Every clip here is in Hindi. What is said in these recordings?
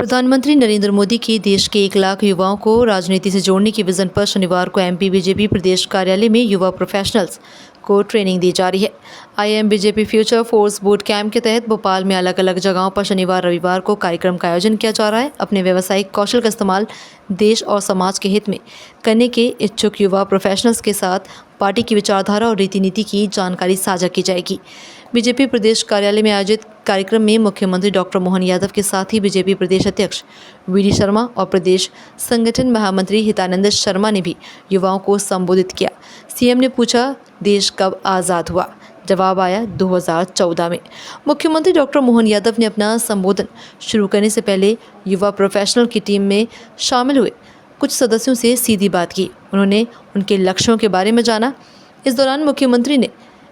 प्रधानमंत्री नरेंद्र मोदी के देश के 1 लाख युवाओं को राजनीति से जोड़ने के विजन पर शनिवार को एमपी बीजेपी प्रदेश कार्यालय में युवा प्रोफेशनल्स को ट्रेनिंग दी जा रही है। I'm BJP future force boot camp के तहत भोपाल में अलग अलग जगहों पर शनिवार रविवार को कार्यक्रम का आयोजन किया जा रहा है। अपने व्यावसायिक कौशल का इस्तेमाल देश और समाज के हित में करने के इच्छुक युवा प्रोफेशनल्स के साथ पार्टी की विचारधारा और रीति नीति की जानकारी साझा की जाएगी। बीजेपी प्रदेश कार्यालय में आयोजित कार्यक्रम में मुख्यमंत्री डॉक्टर मोहन यादव के साथ ही बीजेपी प्रदेश अध्यक्ष वीडी शर्मा और प्रदेश संगठन महामंत्री हितानंद शर्मा ने भी युवाओं को संबोधित किया। सीएम ने पूछा, देश कब आज़ाद हुआ? जवाब आया 2014 में। मुख्यमंत्री डॉक्टर मोहन यादव ने अपना संबोधन शुरू करने से पहले युवा प्रोफेशनल की टीम में शामिल हुए कुछ सदस्यों से सीधी बात की। उन्होंने उनके लक्ष्यों के बारे में जाना। इस दौरान मुख्यमंत्री ने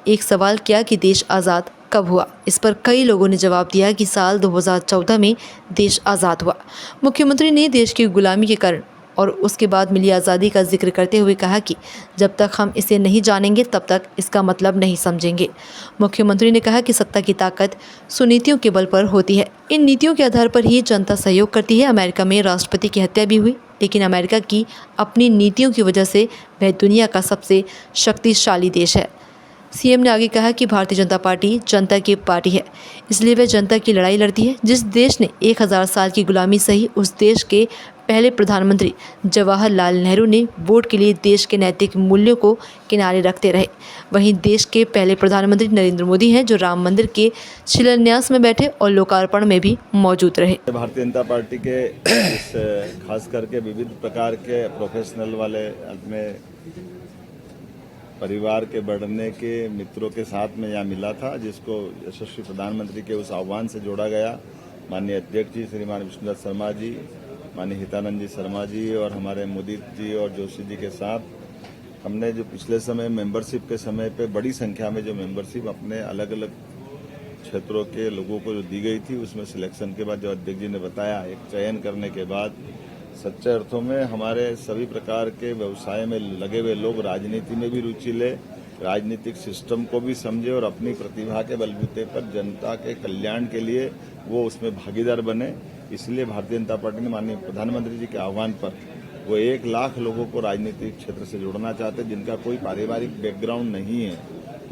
एक सवाल किया कि देश आज़ाद कब हुआ। इस पर कई लोगों ने जवाब दिया कि साल 2014 में देश आज़ाद हुआ। मुख्यमंत्री ने देश की गुलामी के कारण और उसके बाद मिली आज़ादी का जिक्र करते हुए कहा कि जब तक हम इसे नहीं जानेंगे तब तक इसका मतलब नहीं समझेंगे। मुख्यमंत्री ने कहा कि सत्ता की ताकत सुनीतियों के बल पर होती है। इन नीतियों के आधार पर ही जनता सहयोग करती है। अमेरिका में राष्ट्रपति की हत्या भी हुई, लेकिन अमेरिका की अपनी नीतियों की वजह से वह दुनिया का सबसे शक्तिशाली देश है। सीएम ने आगे कहा कि भारतीय जनता पार्टी जनता की पार्टी है, इसलिए वह जनता की लड़ाई लड़ती है। जिस देश ने 1000 साल की गुलामी सही, उस देश के पहले प्रधानमंत्री जवाहरलाल नेहरू ने वोट के लिए देश के नैतिक मूल्यों को किनारे रखते रहे। वहीं देश के पहले प्रधानमंत्री नरेंद्र मोदी हैं, जो राम मंदिर के शिलान्यास में बैठे और लोकार्पण में भी मौजूद रहे। भारतीय जनता पार्टी के खास करके विविध प्रकार के प्रोफेशनल वाले अपने परिवार के बढ़ने के मित्रों के साथ में यहाँ मिला था, जिसको यशस्वी प्रधानमंत्री के उस आह्वान से जोड़ा गया। माननीय अध्यक्ष जी श्रीमान विष्णुदत्त शर्मा जी, माननीय हितानंद जी शर्मा जी और हमारे मोदी जी और जोशी जी के साथ हमने जो पिछले समय मेंबरशिप के समय पे बड़ी संख्या में जो मेंबरशिप अपने अलग अलग क्षेत्रों के लोगों को जो दी गई थी, उसमें सिलेक्शन के बाद जो अध्यक्ष जी ने बताया, एक चयन करने के बाद सच्चे अर्थों में हमारे सभी प्रकार के व्यवसाय में लगे हुए लोग राजनीति में भी रुचि ले, राजनीतिक सिस्टम को भी समझे और अपनी प्रतिभा के बलबूते पर जनता के कल्याण के लिए वो उसमें भागीदार बने। इसलिए भारतीय जनता पार्टी ने माननीय प्रधानमंत्री जी के आह्वान पर वो 1 लाख लोगों को राजनीतिक क्षेत्र से जोड़ना चाहते, जिनका कोई पारिवारिक बैकग्राउंड नहीं है,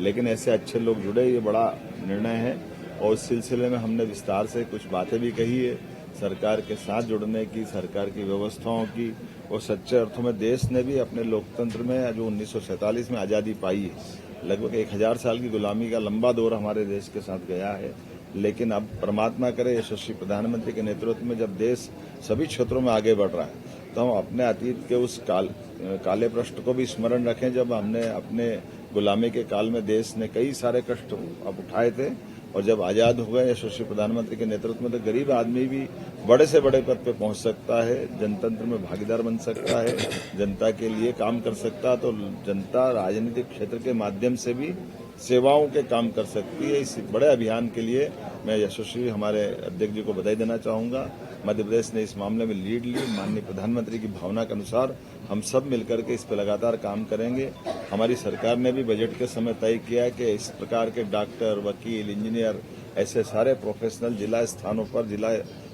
लेकिन ऐसे अच्छे लोग जुड़े। ये बड़ा निर्णय है और इस सिलसिले में हमने विस्तार से कुछ बातें भी कही है सरकार के साथ जुड़ने की, सरकार की व्यवस्थाओं की। और सच्चे अर्थों में देश ने भी अपने लोकतंत्र में जो 1947 में आज़ादी पाई है, लगभग 1000 साल की गुलामी का लंबा दौर हमारे देश के साथ गया है, लेकिन अब परमात्मा करे यशस्वी प्रधानमंत्री के नेतृत्व में जब देश सभी क्षेत्रों में आगे बढ़ रहा है, तो हम अपने अतीत के उस काले पृष्ठ को भी स्मरण रखें, जब हमने अपने गुलामी के काल में देश ने कई सारे कष्ट अब उठाए थे। और जब आज़ाद हो गए यशस्वी प्रधानमंत्री के नेतृत्व में, तो गरीब आदमी भी बड़े से बड़े पद पे पहुंच सकता है, जनतंत्र में भागीदार बन सकता है, जनता के लिए काम कर सकता है। तो जनता राजनीतिक क्षेत्र के माध्यम से भी सेवाओं के काम कर सकती है। इस बड़े अभियान के लिए मैं यशस्वी हमारे अध्यक्ष जी को बधाई देना चाहूंगा। मध्य प्रदेश ने इस मामले में लीड ली। माननीय प्रधानमंत्री की भावना के अनुसार हम सब मिलकर के इस पर लगातार काम करेंगे। हमारी सरकार ने भी बजट के समय तय किया है कि इस प्रकार के डॉक्टर, वकील, इंजीनियर, ऐसे सारे प्रोफेशनल जिला स्थानों पर, जिला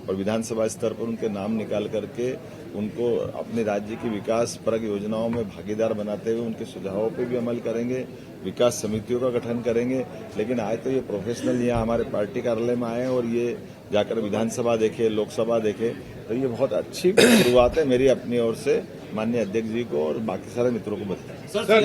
और विधानसभा स्तर पर उनके नाम निकाल करके उनको अपने राज्य की विकास परक योजनाओं में भागीदार बनाते हुए उनके सुझावों पर भी अमल करेंगे। विकास समितियों का गठन करेंगे। लेकिन आए तो ये प्रोफेशनल यहाँ हमारे पार्टी कार्यालय में आए और ये जाकर विधानसभा देखे, लोकसभा देखे, तो ये बहुत अच्छी शुरुआत है मेरी अपनी ओर से माननीय अध्यक्ष जी को और बाकी सारे मित्रों को बताएं।